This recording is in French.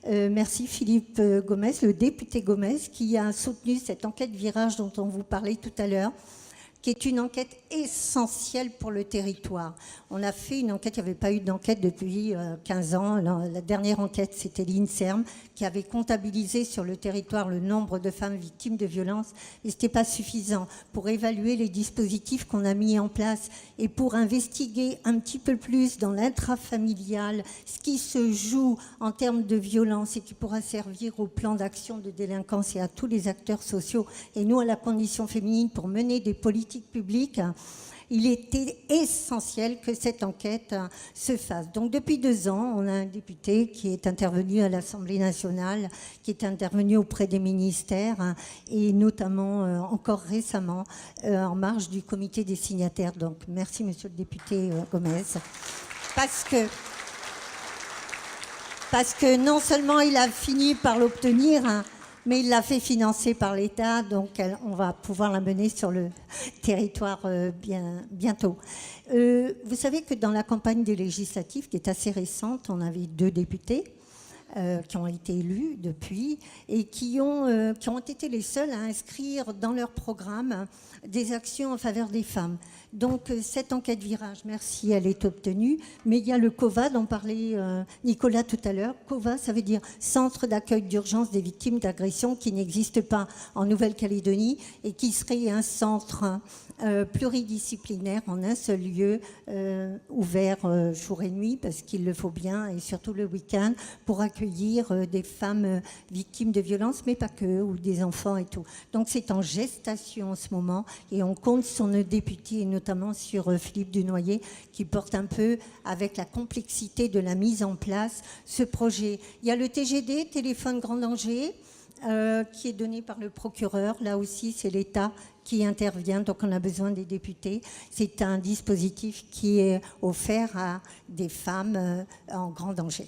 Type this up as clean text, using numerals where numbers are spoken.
Merci Philippe Gomez, le député Gomez, qui a soutenu cette enquête virage dont on vous parlait tout à l'heure, qui est une enquête essentielle pour le territoire. On a fait une enquête, il n'y avait pas eu d'enquête depuis 15 ans. La dernière enquête, c'était l'INSERM, qui avait comptabilisé sur le territoire le nombre de femmes victimes de violences. Et ce n'était pas suffisant pour évaluer les dispositifs qu'on a mis en place et pour investiguer un petit peu plus dans l'intrafamilial, ce qui se joue en termes de violence et qui pourra servir au plan d'action de délinquance et à tous les acteurs sociaux. Et nous, à la Condition féminine, pour mener des politiques publiques, il était essentiel que cette enquête se fasse. Donc depuis 2 ans, on a un député qui est intervenu à l'Assemblée nationale, qui est intervenu auprès des ministères et notamment encore récemment en marge du comité des signataires. Donc merci monsieur le député Gomez. Parce que non seulement il a fini par l'obtenir, mais il l'a fait financer par l'État, donc on va pouvoir la mener sur le territoire bientôt. Vous savez que dans la campagne des législatives, qui est assez récente, on avait 2 députés qui ont été élus depuis et qui ont été les seuls à inscrire dans leur programme des actions en faveur des femmes. Donc cette enquête virage, merci, elle est obtenue. Mais il y a le COVA dont parlait Nicolas tout à l'heure. COVA, ça veut dire Centre d'accueil d'urgence des victimes d'agressions, qui n'existe pas en Nouvelle-Calédonie et qui serait un centre pluridisciplinaire en un seul lieu, ouvert jour et nuit, parce qu'il le faut bien, et surtout le week-end, pour accueillir des femmes victimes de violences, mais pas que, ou des enfants et tout. Donc c'est en gestation en ce moment, et on compte sur nos députés, et notamment sur Philippe Dunoyer, qui porte un peu, avec la complexité de la mise en place, ce projet. Il y a le TGD, téléphone grand danger, qui est donné par le procureur. Là aussi, c'est l'État qui intervient, donc on a besoin des députés. C'est un dispositif qui est offert à des femmes en grand danger.